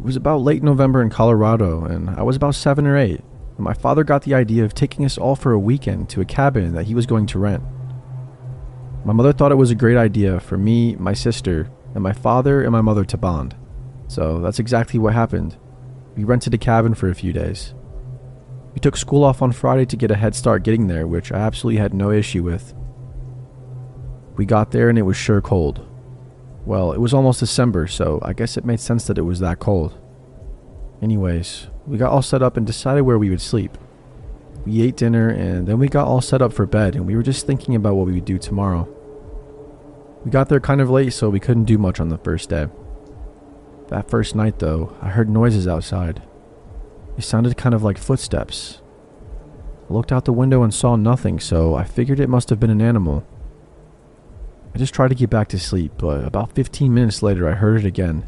It was about late November in Colorado, and I was about 7 or 8, and my father got the idea of taking us all for a weekend to a cabin that he was going to rent. My mother thought it was a great idea for me, my sister, and my father and my mother to bond. So that's exactly what happened. We rented a cabin for a few days. We took school off on Friday to get a head start getting there, which I absolutely had no issue with. We got there and it was sure cold. Well, it was almost December, so I guess it made sense that it was that cold. Anyways, we got all set up and decided where we would sleep. We ate dinner and then we got all set up for bed, and we were just thinking about what we would do tomorrow. We got there kind of late, so we couldn't do much on the first day. That first night though, I heard noises outside. It sounded kind of like footsteps. I looked out the window and saw nothing, so I figured it must have been an animal. I just tried to get back to sleep, but about 15 minutes later I heard it again.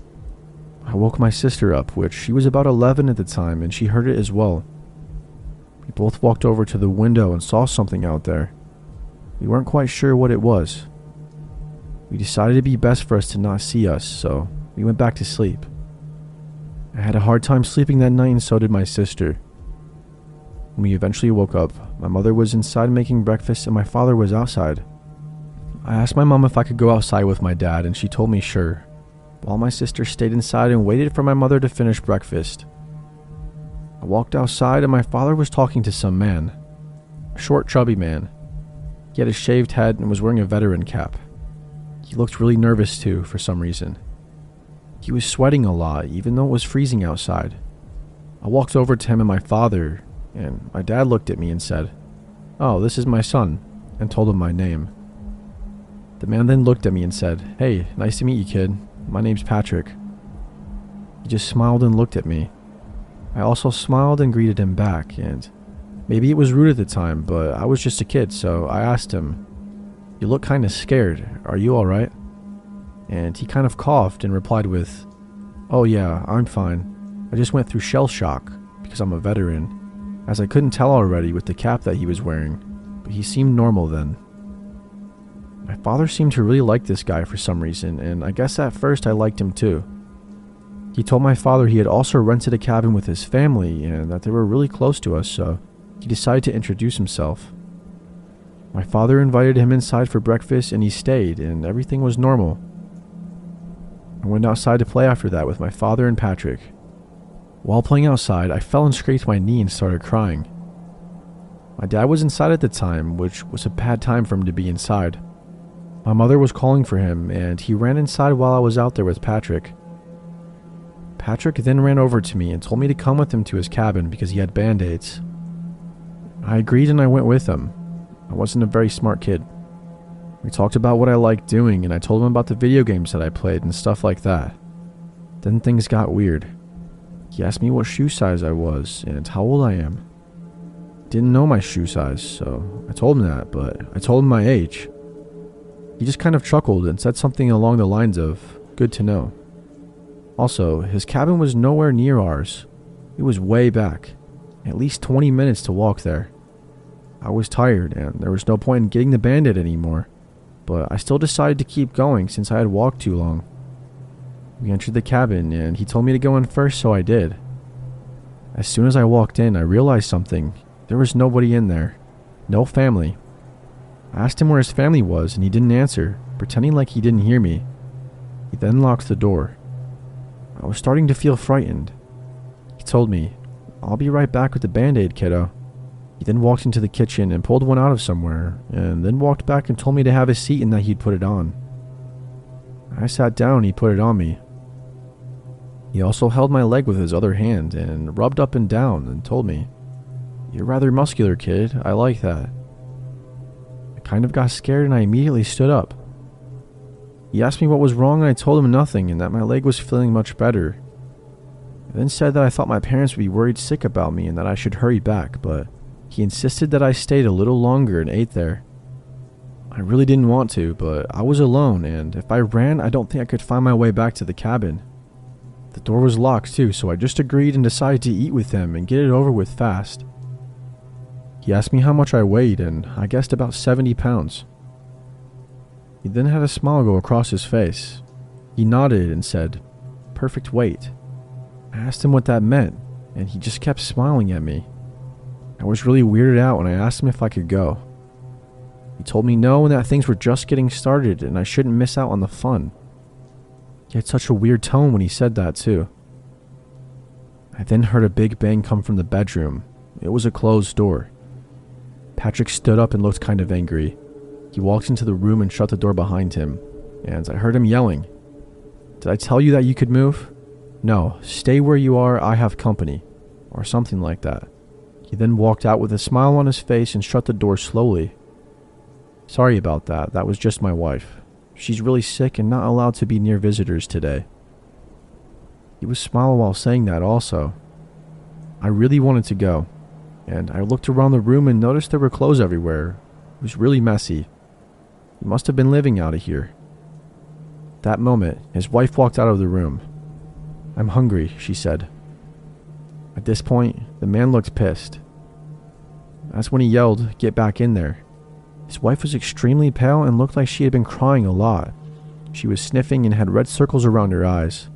I woke my sister up, which she was about 11 at the time, and she heard it as well. We both walked over to the window and saw something out there. We weren't quite sure what it was. We decided it'd be best for us to not see us, so we went back to sleep. I had a hard time sleeping that night, and so did my sister. When we eventually woke up, my mother was inside making breakfast and my father was outside. I asked my mom if I could go outside with my dad, and she told me sure, while my sister stayed inside and waited for my mother to finish breakfast. I walked outside and my father was talking to some man, a short, chubby man. He had a shaved head and was wearing a veteran cap. He looked really nervous too, for some reason. He was sweating a lot, even though it was freezing outside. I walked over to him and my father, and my dad looked at me and said, "Oh, this is my son," and told him my name. The man then looked at me and said, "Hey, nice to meet you, kid. My name's Patrick." He just smiled and looked at me. I also smiled and greeted him back, and maybe it was rude at the time, but I was just a kid, so I asked him, "You look kind of scared. Are you alright?" And he kind of coughed and replied with, "Oh yeah, I'm fine. I just went through shell shock because I'm a veteran," as I couldn't tell already with the cap that he was wearing, but he seemed normal then. My father seemed to really like this guy for some reason, and I guess at first I liked him too. He told my father he had also rented a cabin with his family and that they were really close to us, so he decided to introduce himself. My father invited him inside for breakfast and he stayed, and everything was normal. I went outside to play after that with my father and Patrick. While playing outside, I fell and scraped my knee and started crying. My dad was inside at the time, which was a bad time for him to be inside. My mother was calling for him, and he ran inside while I was out there with Patrick. Patrick then ran over to me and told me to come with him to his cabin because he had band-aids. I agreed and I went with him. I wasn't a very smart kid. We talked about what I liked doing, and I told him about the video games that I played and stuff like that. Then things got weird. He asked me what shoe size I was and how old I am. Didn't know my shoe size, so I told him that, but I told him my age. He just kind of chuckled and said something along the lines of, "Good to know." Also, his cabin was nowhere near ours. It was way back, at least 20 minutes to walk there. I was tired and there was no point in getting the bandit anymore, but I still decided to keep going since I had walked too long. We entered the cabin and he told me to go in first, so I did. As soon as I walked in, I realized something. There was nobody in there. No family. I asked him where his family was and he didn't answer, pretending like he didn't hear me. He then locked the door. I was starting to feel frightened. He told me, "I'll be right back with the band-aid, kiddo." He then walked into the kitchen and pulled one out of somewhere, and then walked back and told me to have a seat and that he'd put it on. I sat down and he put it on me. He also held my leg with his other hand and rubbed up and down and told me, "You're rather muscular, kid. I like that." I kind of got scared and I immediately stood up. He asked me what was wrong and I told him nothing and that my leg was feeling much better. I then said that I thought my parents would be worried sick about me and that I should hurry back, but he insisted that I stayed a little longer and ate there. I really didn't want to, but I was alone, and if I ran, I don't think I could find my way back to the cabin. The door was locked too, so I just agreed and decided to eat with him and get it over with fast. He asked me how much I weighed, and I guessed about 70 pounds. He then had a smile go across his face. He nodded and said, "Perfect weight." I asked him what that meant, and he just kept smiling at me. I was really weirded out when I asked him if I could go. He told me no and that things were just getting started and I shouldn't miss out on the fun. He had such a weird tone when he said that too. I then heard a big bang come from the bedroom. It was a closed door. Patrick stood up and looked kind of angry. He walked into the room and shut the door behind him, and I heard him yelling, "Did I tell you that you could move? No, stay where you are, I have company," or something like that. He then walked out with a smile on his face and shut the door slowly. "Sorry about that, that was just my wife. She's really sick and not allowed to be near visitors today." He was smiling while saying that also. I really wanted to go, and I looked around the room and noticed there were clothes everywhere. It was really messy. He must have been living out of here. That moment, his wife walked out of the room. "I'm hungry," she said. At this point, the man looked pissed. That's when he yelled, "Get back in there." His wife was extremely pale and looked like she had been crying a lot. She was sniffing and had red circles around her eyes.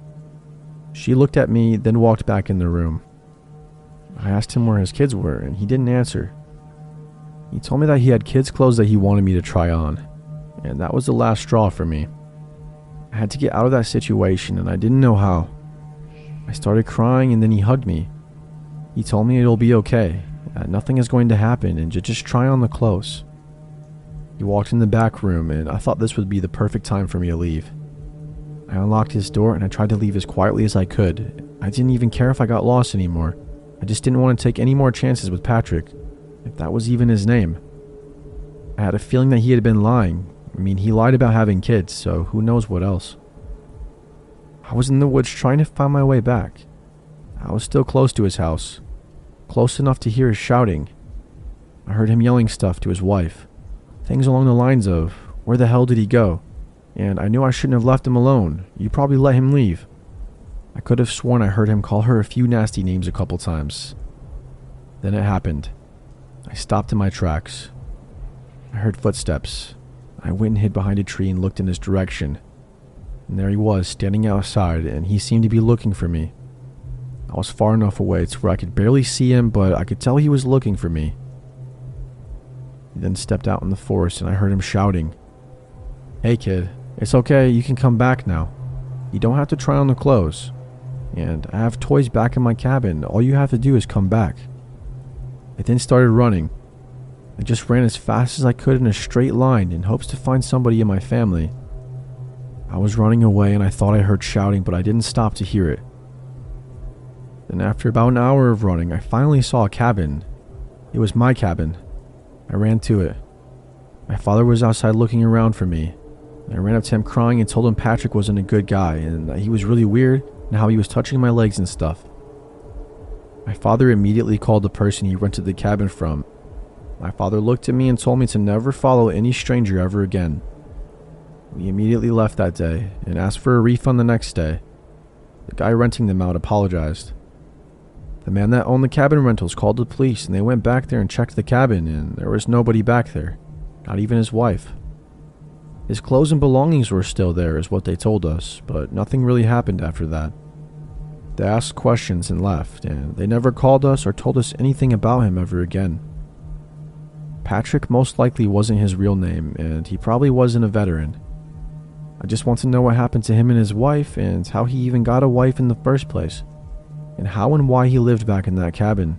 She looked at me, then walked back in the room. I asked him where his kids were, and he didn't answer. He told me that he had kids' clothes that he wanted me to try on, and that was the last straw for me. I had to get out of that situation, and I didn't know how. I started crying, and then he hugged me. He told me it'll be okay, that nothing is going to happen, and to just try on the clothes. He walked in the back room, and I thought this would be the perfect time for me to leave. I unlocked his door, and I tried to leave as quietly as I could. I didn't even care if I got lost anymore. I just didn't want to take any more chances with Patrick, if that was even his name. I had a feeling that he had been lying. I mean, he lied about having kids, so who knows what else. I was in the woods trying to find my way back. I was still close to his house, close enough to hear his shouting. I heard him yelling stuff to his wife, things along the lines of, "Where the hell did he go? And I knew I shouldn't have left him alone. You probably let him leave." I could have sworn I heard him call her a few nasty names a couple times. Then it happened. I stopped in my tracks. I heard footsteps. I went and hid behind a tree and looked in his direction. And there he was, standing outside, and he seemed to be looking for me. I was far enough away to where I could barely see him, but I could tell he was looking for me. He then stepped out in the forest, and I heard him shouting, "Hey kid, it's okay, you can come back now. You don't have to try on the clothes. And I have toys back in my cabin, all you have to do is come back." I then started running. I just ran as fast as I could in a straight line in hopes to find somebody in my family. I was running away and I thought I heard shouting, but I didn't stop to hear it. Then after about an hour of running, I finally saw a cabin. It was my cabin. I ran to it. My father was outside looking around for me. I ran up to him crying and told him Patrick wasn't a good guy and that he was really weird and how he was touching my legs and stuff. My father immediately called the person he rented the cabin from. My father looked at me and told me to never follow any stranger ever again. We immediately left that day and asked for a refund the next day. The guy renting them out apologized. The man that owned the cabin rentals called the police and they went back there and checked the cabin and there was nobody back there, not even his wife. His clothes and belongings were still there is what they told us, but nothing really happened after that. They asked questions and left, and they never called us or told us anything about him ever again. Patrick most likely wasn't his real name, and he probably wasn't a veteran. I just want to know what happened to him and his wife, and how he even got a wife in the first place, and how and why he lived back in that cabin.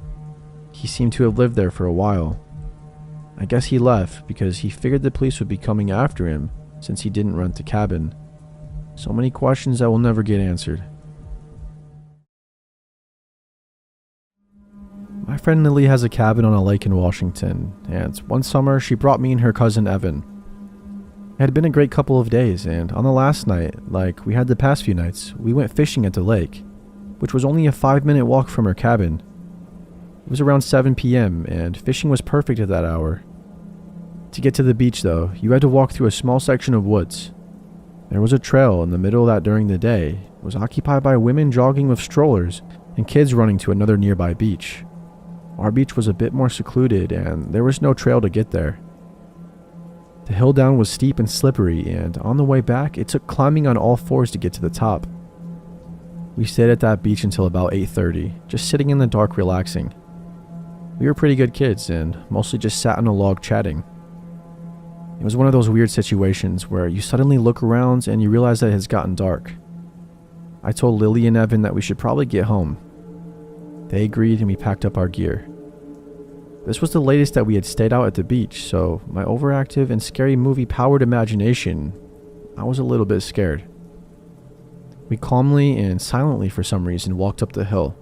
He seemed to have lived there for a while. I guess he left because he figured the police would be coming after him since he didn't rent the cabin. So many questions that will never get answered. My friend Lily has a cabin on a lake in Washington, and one summer she brought me and her cousin Evan. It had been a great couple of days, and on the last night, like we had the past few nights, we went fishing at the lake, which was only a 5-minute walk from her cabin. It was around 7 p.m., and fishing was perfect at that hour. To get to the beach, though, you had to walk through a small section of woods. There was a trail in the middle that during the day was occupied by women jogging with strollers and kids running to another nearby beach. Our beach was a bit more secluded, and there was no trail to get there. The hill down was steep and slippery, and on the way back, it took climbing on all fours to get to the top. We stayed at that beach until about 8:30, just sitting in the dark relaxing. We were pretty good kids and mostly just sat on a log chatting. It was one of those weird situations where you suddenly look around and you realize that it has gotten dark. I told Lily and Evan that we should probably get home. They agreed and we packed up our gear. This was the latest that we had stayed out at the beach, so my overactive and scary movie-powered imagination, I was a little bit scared. We calmly and silently for some reason walked up the hill.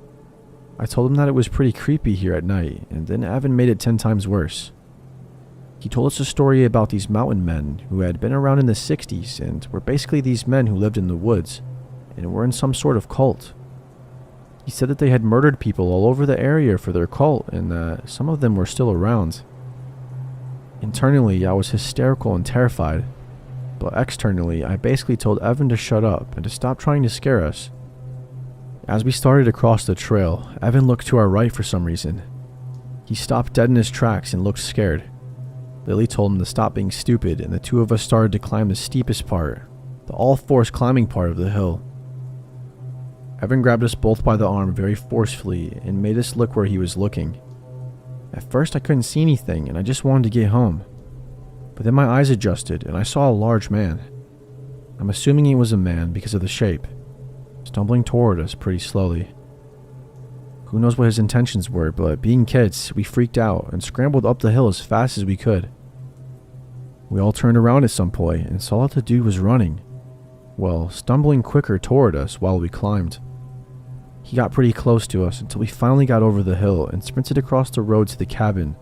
I told him that it was pretty creepy here at night, and then Evan made it 10 times worse. He told us a story about these mountain men who had been around in the 60s and were basically these men who lived in the woods and were in some sort of cult. He said that they had murdered people all over the area for their cult and that some of them were still around. Internally, I was hysterical and terrified, but externally, I basically told Evan to shut up and to stop trying to scare us. As we started across the trail, Evan looked to our right for some reason. He stopped dead in his tracks and looked scared. Lily told him to stop being stupid, and the two of us started to climb the steepest part, the all-force climbing part of the hill. Evan grabbed us both by the arm very forcefully and made us look where he was looking. At first I couldn't see anything and I just wanted to get home. But then my eyes adjusted and I saw a large man. I'm assuming he was a man because of the shape, stumbling toward us pretty slowly. Who knows what his intentions were, but being kids, we freaked out and scrambled up the hill as fast as we could. We all turned around at some point and saw that the dude was running, well, stumbling quicker toward us while we climbed. He got pretty close to us until we finally got over the hill and sprinted across the road to the cabin.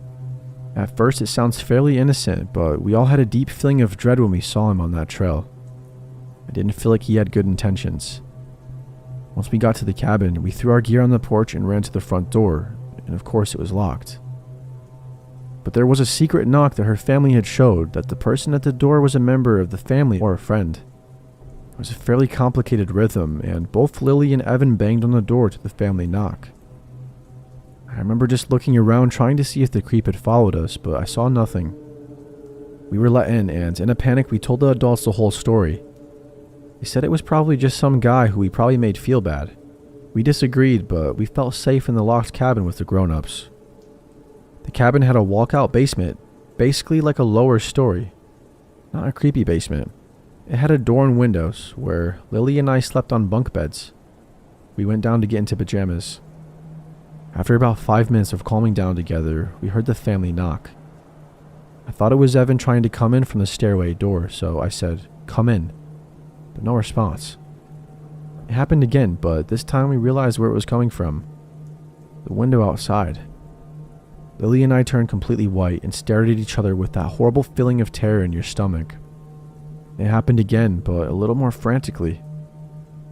At first it sounds fairly innocent, but we all had a deep feeling of dread when we saw him on that trail. I didn't feel like he had good intentions. Once we got to the cabin, we threw our gear on the porch and ran to the front door, and of course it was locked. But there was a secret knock that her family had showed that the person at the door was a member of the family or a friend. It was a fairly complicated rhythm, and both Lily and Evan banged on the door to the family knock. I remember just looking around trying to see if the creep had followed us, but I saw nothing. We were let in, and in a panic we told the adults the whole story. They said it was probably just some guy who we probably made feel bad. We disagreed, but we felt safe in the locked cabin with the grown-ups. The cabin had a walkout basement, basically like a lower story. Not a creepy basement. It had a door and windows, where Lily and I slept on bunk beds. We went down to get into pajamas. After about 5 minutes of calming down together, we heard the family knock. I thought it was Evan trying to come in from the stairway door, so I said, "Come in," but no response. It happened again, but this time we realized where it was coming from. The window outside. Lily and I turned completely white and stared at each other with that horrible feeling of terror in your stomach. It happened again, but a little more frantically.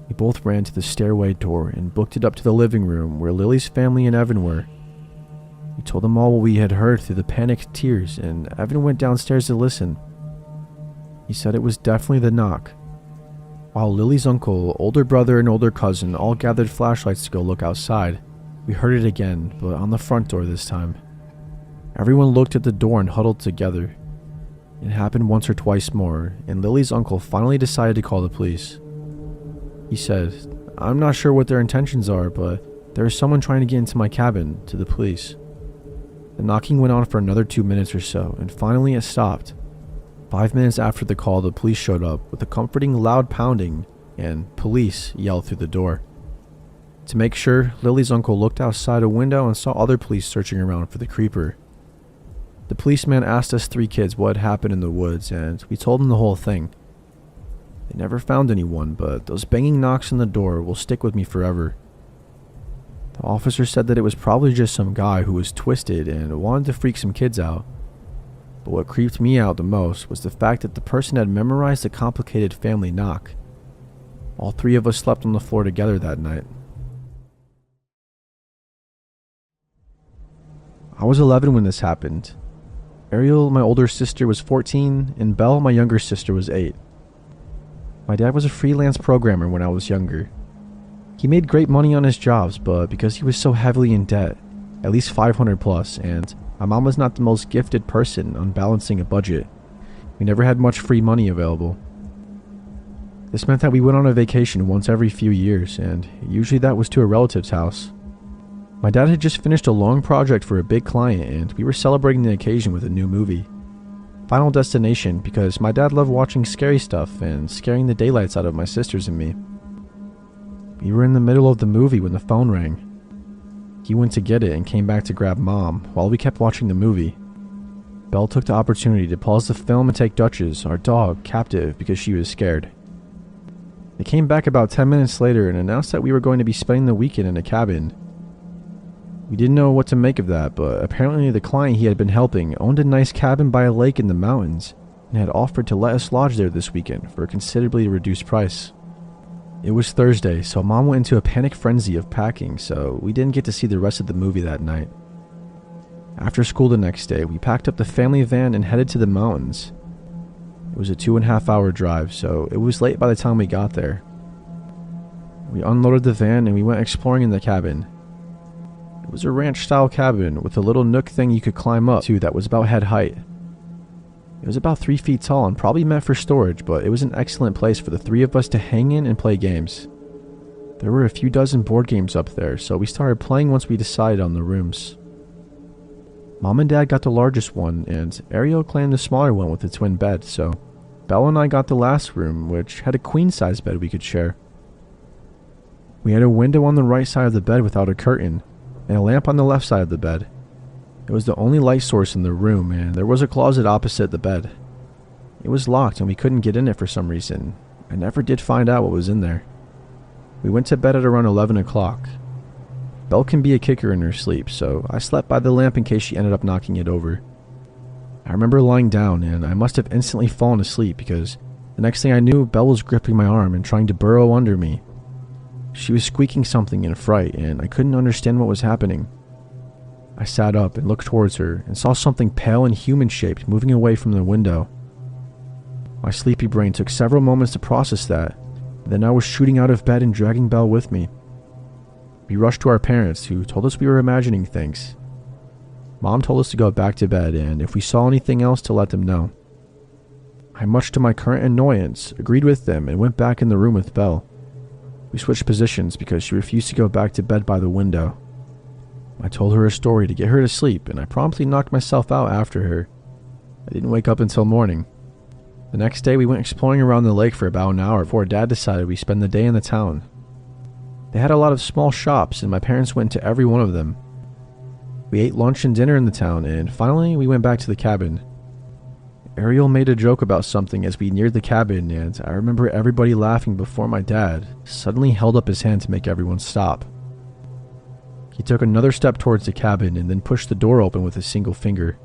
We both ran to the stairway door and booked it up to the living room where Lily's family and Evan were. We told them all what we had heard through the panicked tears, and Evan went downstairs to listen. He said it was definitely the knock. While Lily's uncle, older brother, and older cousin all gathered flashlights to go look outside, we heard it again, but on the front door this time. Everyone looked at the door and huddled together. It happened once or twice more, and Lily's uncle finally decided to call the police. He said, "I'm not sure what their intentions are, but there is someone trying to get into my cabin," to the police. The knocking went on for another 2 minutes or so, and finally it stopped. 5 minutes after the call, the police showed up with a comforting loud pounding, and "police" yelled through the door. To make sure, Lily's uncle looked outside a window and saw other police searching around for the creeper. The policeman asked us 3 kids what had happened in the woods, and we told him the whole thing. They never found anyone, but those banging knocks on the door will stick with me forever. The officer said that it was probably just some guy who was twisted and wanted to freak some kids out. But what creeped me out the most was the fact that the person had memorized the complicated family knock. All 3 of us slept on the floor together that night. I was 11 when this happened. Ariel, my older sister, was 14, and Belle, my younger sister, was 8. My dad was a freelance programmer when I was younger. He made great money on his jobs, but because he was so heavily in debt, at least 500 plus, and my mom was not the most gifted person on balancing a budget, we never had much free money available. This meant that we went on a vacation once every few years, and usually that was to a relative's house. My dad had just finished a long project for a big client, and we were celebrating the occasion with a new movie. Final Destination, because my dad loved watching scary stuff and scaring the daylights out of my sisters and me. We were in the middle of the movie when the phone rang. He went to get it and came back to grab Mom while we kept watching the movie. Belle took the opportunity to pause the film and take Duchess, our dog, captive because she was scared. They came back about 10 minutes later and announced that we were going to be spending the weekend in a cabin. We didn't know what to make of that, but apparently the client he had been helping owned a nice cabin by a lake in the mountains and had offered to let us lodge there this weekend for a considerably reduced price. It was Thursday, so Mom went into a panic frenzy of packing, so we didn't get to see the rest of the movie that night. After school the next day, we packed up the family van and headed to the mountains. It was a 2.5-hour drive, so it was late by the time we got there. We unloaded the van and we went exploring in the cabin. It was a ranch-style cabin with a little nook thing you could climb up to that was about head height. It was about 3 feet tall and probably meant for storage, but it was an excellent place for the three of us to hang in and play games. There were a few dozen board games up there, so we started playing once we decided on the rooms. Mom and Dad got the largest one, and Ariel claimed the smaller one with a twin bed, so Belle and I got the last room, which had a queen-size bed we could share. We had a window on the right side of the bed without a curtain, and a lamp on the left side of the bed. It was the only light source in the room, and there was a closet opposite the bed. It was locked and we couldn't get in it for some reason. I never did find out what was in there. We went to bed at around 11 o'clock. Belle can be a kicker in her sleep, so I slept by the lamp in case she ended up knocking it over. I remember lying down, and I must have instantly fallen asleep because the next thing I knew, Belle was gripping my arm and trying to burrow under me. She was squeaking something in fright, and I couldn't understand what was happening. I sat up and looked towards her and saw something pale and human-shaped moving away from the window. My sleepy brain took several moments to process that, and then I was shooting out of bed and dragging Belle with me. We rushed to our parents, who told us we were imagining things. Mom told us to go back to bed, and if we saw anything else to let them know. I, much to my current annoyance, agreed with them and went back in the room with Belle. We switched positions because she refused to go back to bed by the window. I told her a story to get her to sleep, and I promptly knocked myself out after her. I didn't wake up until morning. The next day we went exploring around the lake for about an hour before Dad decided we spend the day in the town. They had a lot of small shops, and my parents went to every one of them. We ate lunch and dinner in the town, and finally we went back to the cabin. Ariel made a joke about something as we neared the cabin, and I remember everybody laughing before my dad suddenly held up his hand to make everyone stop. He took another step towards the cabin and then pushed the door open with a single finger.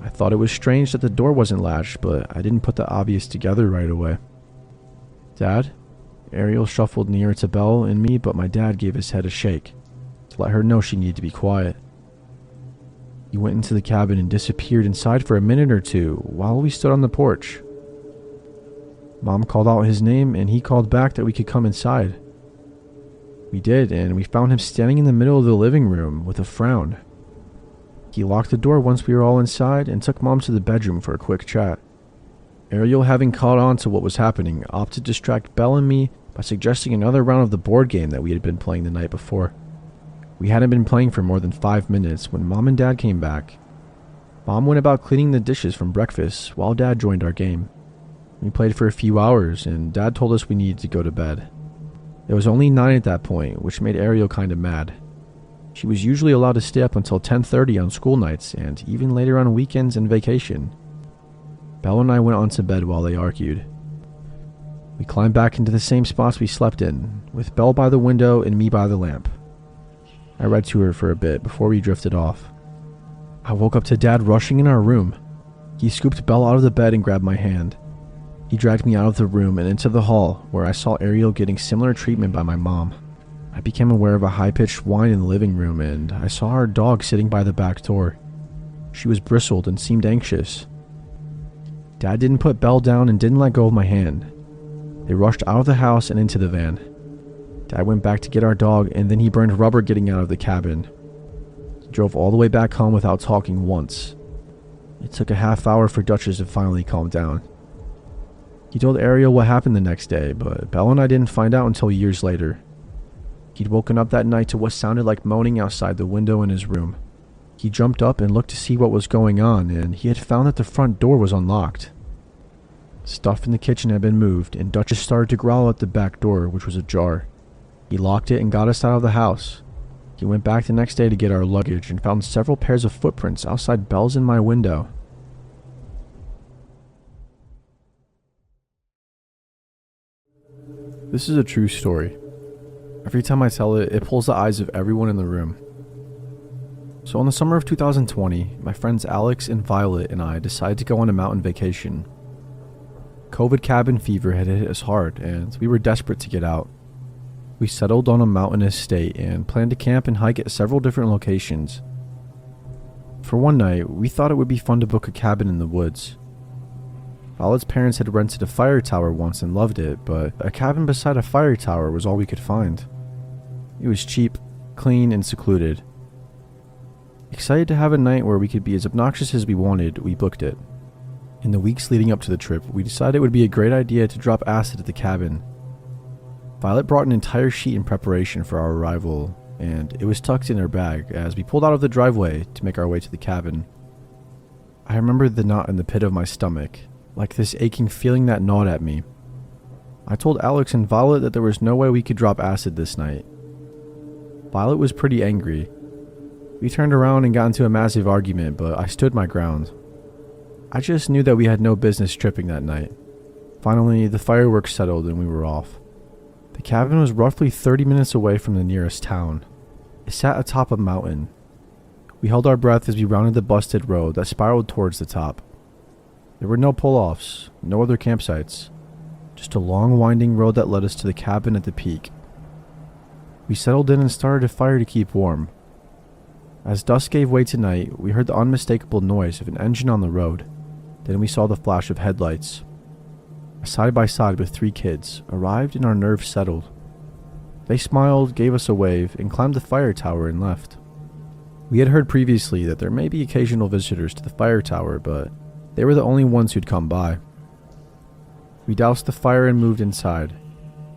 I thought it was strange that the door wasn't latched, but I didn't put the obvious together right away. "Dad?" Ariel shuffled nearer to Belle and me, but my dad gave his head a shake to let her know she needed to be quiet. He went into the cabin and disappeared inside for a minute or two while we stood on the porch. Mom called out his name and he called back that we could come inside. We did, and we found him standing in the middle of the living room with a frown. He locked the door once we were all inside and took Mom to the bedroom for a quick chat. Ariel, having caught on to what was happening, opted to distract Belle and me by suggesting another round of the board game that we had been playing the night before. We hadn't been playing for more than 5 minutes when Mom and Dad came back. Mom went about cleaning the dishes from breakfast while Dad joined our game. We played for a few hours and Dad told us we needed to go to bed. It was only 9 at that point, which made Ariel kinda mad. She was usually allowed to stay up until 10:30 on school nights and even later on weekends and vacation. Belle and I went on to bed while they argued. We climbed back into the same spots we slept in, with Belle by the window and me by the lamp. I read to her for a bit before we drifted off. I woke up to Dad rushing in our room. He scooped Belle out of the bed and grabbed my hand. He dragged me out of the room and into the hall, where I saw Ariel getting similar treatment by my mom. I became aware of a high-pitched whine in the living room, and I saw our dog sitting by the back door. She was bristled and seemed anxious. Dad didn't put Belle down and didn't let go of my hand. They rushed out of the house and into the van. Dad went back to get our dog, and then he burned rubber getting out of the cabin. He drove all the way back home without talking once. It took a half hour for Duchess to finally calm down. He told Ariel what happened the next day, but Belle and I didn't find out until years later. He'd woken up that night to what sounded like moaning outside the window in his room. He jumped up and looked to see what was going on, and he had found that the front door was unlocked. Stuff in the kitchen had been moved, and Duchess started to growl at the back door, which was ajar. He locked it and got us out of the house. He went back the next day to get our luggage and found several pairs of footprints outside Belle's and my window. This is a true story. Every time I tell it, it pulls the eyes of everyone in the room. So in the summer of 2020, my friends Alex and Violet and I decided to go on a mountain vacation. COVID cabin fever had hit us hard, and we were desperate to get out. We settled on a mountainous estate and planned to camp and hike at several different locations. For one night, we thought it would be fun to book a cabin in the woods. Violet's parents had rented a fire tower once and loved it, but a cabin beside a fire tower was all we could find. It was cheap, clean, and secluded. Excited to have a night where we could be as obnoxious as we wanted, we booked it. In the weeks leading up to the trip, we decided it would be a great idea to drop acid at the cabin. Violet brought an entire sheet in preparation for our arrival, and it was tucked in her bag as we pulled out of the driveway to make our way to the cabin. I remember the knot in the pit of my stomach, like this aching feeling that gnawed at me. I told Alex and Violet that there was no way we could drop acid this night. Violet was pretty angry. We turned around and got into a massive argument, but I stood my ground. I just knew that we had no business tripping that night. Finally, the fireworks settled and we were off. The cabin was roughly 30 minutes away from the nearest town. It sat atop a mountain. We held our breath as we rounded the busted road that spiraled towards the top. There were no pull-offs, no other campsites, just a long winding road that led us to the cabin at the peak. We settled in and started a fire to keep warm. As dusk gave way to night, we heard the unmistakable noise of an engine on the road. Then we saw the flash of headlights. A side-by-side with 3 kids arrived and our nerves settled. They smiled, gave us a wave, and climbed the fire tower and left. We had heard previously that there may be occasional visitors to the fire tower, but they were the only ones who'd come by. We doused the fire and moved inside.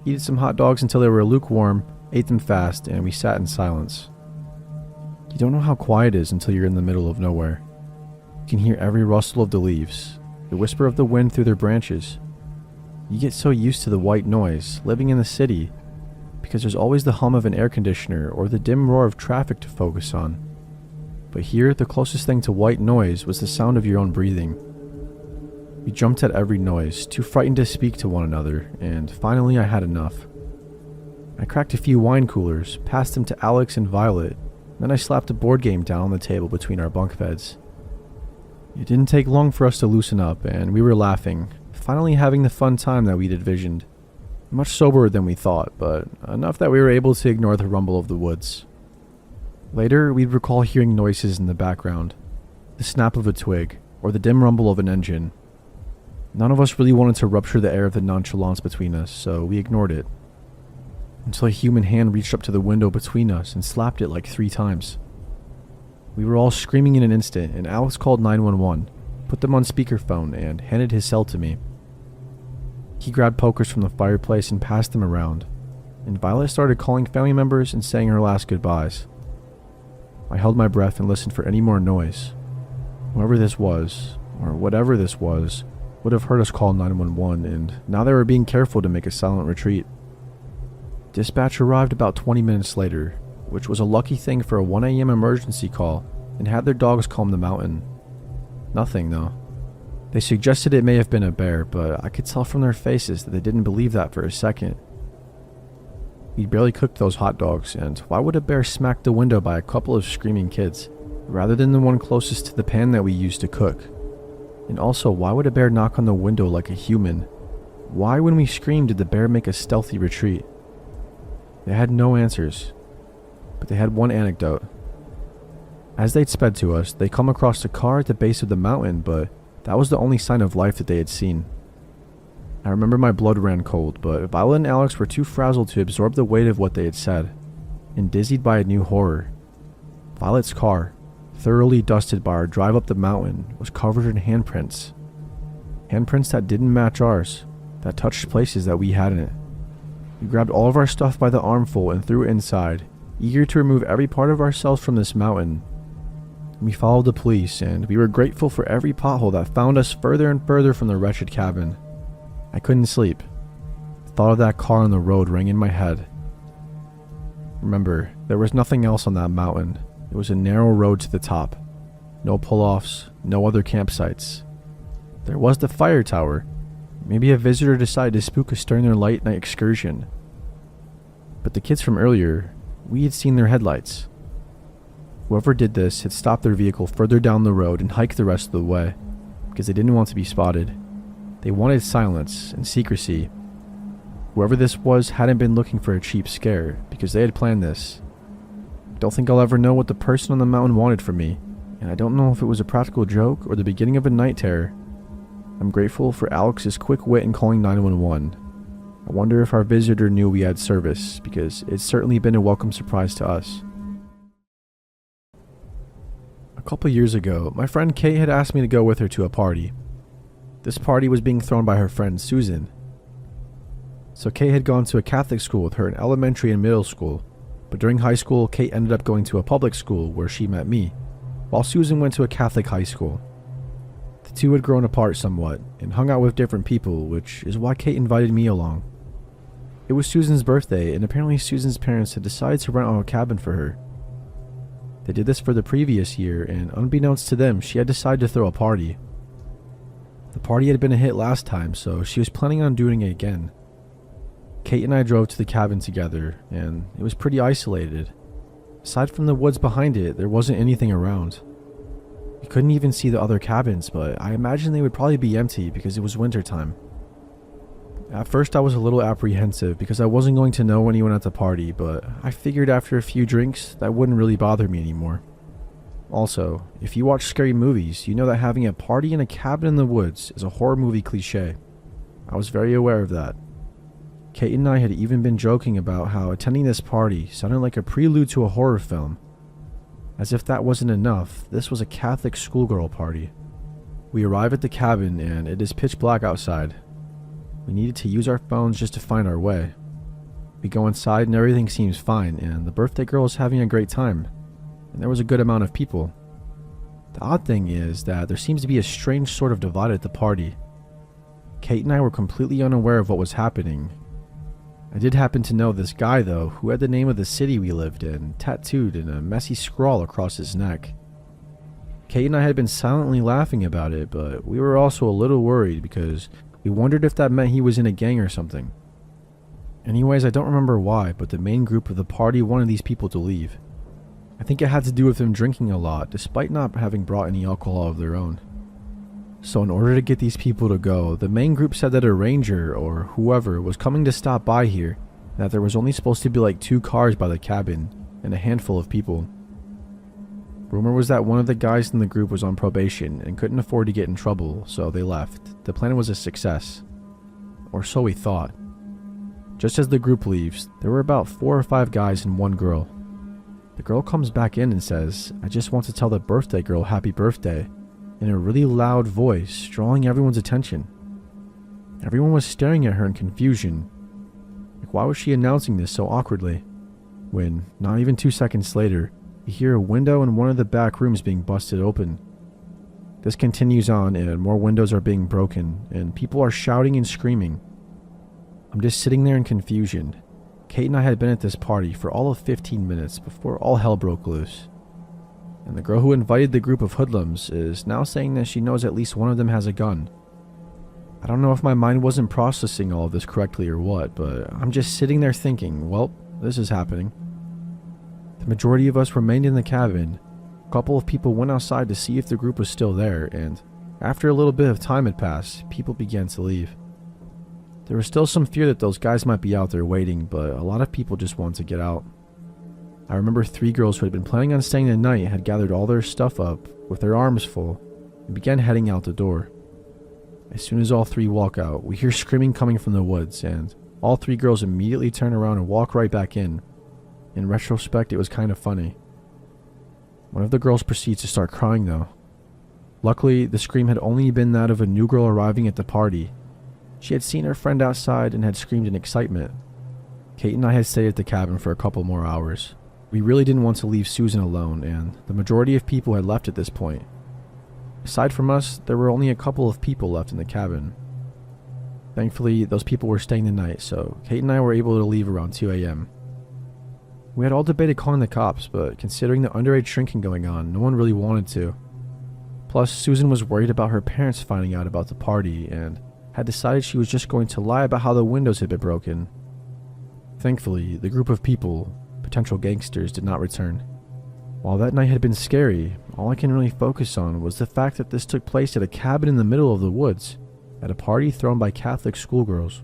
Eated some hot dogs until they were lukewarm, ate them fast, and we sat in silence. You don't know how quiet it is until you're in the middle of nowhere. You can hear every rustle of the leaves, the whisper of the wind through their branches. You get so used to the white noise, living in the city, because there's always the hum of an air conditioner or the dim roar of traffic to focus on. But here, the closest thing to white noise was the sound of your own breathing. We jumped at every noise, too frightened to speak to one another, and finally I had enough. I cracked a few wine coolers, passed them to Alex and Violet, then I slapped a board game down on the table between our bunk beds. It didn't take long for us to loosen up, and we were laughing, finally having the fun time that we'd envisioned. Much soberer than we thought, but enough that we were able to ignore the rumble of the woods. Later, we'd recall hearing noises in the background, the snap of a twig, or the dim rumble of an engine. None of us really wanted to rupture the air of the nonchalance between us, so we ignored it. Until a human hand reached up to the window between us and slapped it like 3 times. We were all screaming in an instant, and Alex called 911, put them on speakerphone, and handed his cell to me. He grabbed pokers from the fireplace and passed them around, and Violet started calling family members and saying her last goodbyes. I held my breath and listened for any more noise. Whoever this was, or whatever this was, would have heard us call 911, and now they were being careful to make a silent retreat. Dispatch arrived about 20 minutes later, which was a lucky thing for a 1 a.m. emergency call, and had their dogs comb the mountain. Nothing, though. They suggested it may have been a bear, but I could tell from their faces that they didn't believe that for a second. We'd barely cooked those hot dogs, and why would a bear smack the window by a couple of screaming kids, rather than the one closest to the pan that we used to cook? And also, why would a bear knock on the window like a human? Why, when we screamed, did the bear make a stealthy retreat? They had no answers, but they had one anecdote. As they'd sped to us, they come across a car at the base of the mountain, but that was the only sign of life that they had seen. I remember my blood ran cold, but Violet and Alex were too frazzled to absorb the weight of what they had said, and dizzied by a new horror. Violet's car, thoroughly dusted by our drive up the mountain, was covered in handprints. Handprints that didn't match ours, that touched places that we hadn't. We grabbed all of our stuff by the armful and threw it inside, eager to remove every part of ourselves from this mountain. We followed the police, and we were grateful for every pothole that found us further and further from the wretched cabin. I couldn't sleep. The thought of that car on the road rang in my head. Remember, there was nothing else on that mountain. It was a narrow road to the top. No pull-offs, no other campsites. There was the fire tower. Maybe a visitor decided to spook us during their late night excursion. But the kids from earlier, we had seen their headlights. Whoever did this had stopped their vehicle further down the road and hiked the rest of the way, because they didn't want to be spotted. They wanted silence and secrecy. Whoever this was hadn't been looking for a cheap scare, because they had planned this. I don't think I'll ever know what the person on the mountain wanted from me, and I don't know if it was a practical joke or the beginning of a night terror. I'm grateful for Alex's quick wit in calling 911. I wonder if our visitor knew we had service, because it's certainly been a welcome surprise to us. A couple years ago, my friend Kate had asked me to go with her to a party. This party was being thrown by her friend Susan. So Kate had gone to a Catholic school with her in elementary and middle school, but during high school, Kate ended up going to a public school where she met me, while Susan went to a Catholic high school. The two had grown apart somewhat and hung out with different people, which is why Kate invited me along. It was Susan's birthday, and apparently Susan's parents had decided to rent out a cabin for her. They did this for the previous year, and unbeknownst to them, she had decided to throw a party. The party had been a hit last time, so she was planning on doing it again. Kate and I drove to the cabin together, and it was pretty isolated. Aside from the woods behind it, there wasn't anything around. We couldn't even see the other cabins, but I imagined they would probably be empty because it was wintertime. At first I was a little apprehensive because I wasn't going to know anyone at the party, but I figured after a few drinks that wouldn't really bother me anymore. Also, if you watch scary movies, you know that having a party in a cabin in the woods is a horror movie cliche. I was very aware of that. Kate and I had even been joking about how attending this party sounded like a prelude to a horror film. As if that wasn't enough, this was a Catholic schoolgirl party. We arrive at the cabin and it is pitch black outside. We needed to use our phones just to find our way. We go inside and everything seems fine, and the birthday girl is having a great time, and there was a good amount of people. The odd thing is that there seems to be a strange sort of divide at the party. Kate and I were completely unaware of what was happening. I did happen to know this guy though, who had the name of the city we lived in tattooed in a messy scrawl across his neck. Kate and I had been silently laughing about it, but we were also a little worried because we wondered if that meant he was in a gang or something. Anyways, I don't remember why, but the main group of the party wanted these people to leave. I think it had to do with them drinking a lot, despite not having brought any alcohol of their own. So in order to get these people to go, the main group said that a ranger, or whoever, was coming to stop by here, and that there was only supposed to be like 2 cars by the cabin, and a handful of people. Rumor was that one of the guys in the group was on probation and couldn't afford to get in trouble, so they left. The plan was a success. Or so we thought. Just as the group leaves, there were about 4 or 5 guys and 1 girl. The girl comes back in and says, "I just want to tell the birthday girl happy birthday," in a really loud voice, drawing everyone's attention. Everyone was staring at her in confusion. Like, why was she announcing this so awkwardly? When, not even 2 seconds later, you hear a window in one of the back rooms being busted open. This continues on, and more windows are being broken, and people are shouting and screaming. I'm just sitting there in confusion. Kate and I had been at this party for all of 15 minutes before all hell broke loose. And the girl who invited the group of hoodlums is now saying that she knows at least one of them has a gun. I don't know if my mind wasn't processing all of this correctly or what, but I'm just sitting there thinking, well, this is happening. The majority of us remained in the cabin. A couple of people went outside to see if the group was still there, and after a little bit of time had passed, people began to leave. There was still some fear that those guys might be out there waiting, but a lot of people just wanted to get out. I remember 3 girls who had been planning on staying the night had gathered all their stuff up with their arms full and began heading out the door. As soon as all 3 walk out, we hear screaming coming from the woods, and all 3 girls immediately turn around and walk right back in. In retrospect, it was kind of funny. One of the girls proceeds to start crying though. Luckily, the scream had only been that of a new girl arriving at the party. She had seen her friend outside and had screamed in excitement. Kate and I had stayed at the cabin for a couple more hours. We really didn't want to leave Susan alone, and the majority of people had left at this point. Aside from us, there were only a couple of people left in the cabin. Thankfully, those people were staying the night, so Kate and I were able to leave around 2 a.m. We had all debated calling the cops, but considering the underage drinking going on, no one really wanted to. Plus, Susan was worried about her parents finding out about the party and had decided she was just going to lie about how the windows had been broken. Thankfully, the group of people, potential gangsters, did not return. While that night had been scary, all I can really focus on was the fact that this took place at a cabin in the middle of the woods, at a party thrown by Catholic schoolgirls.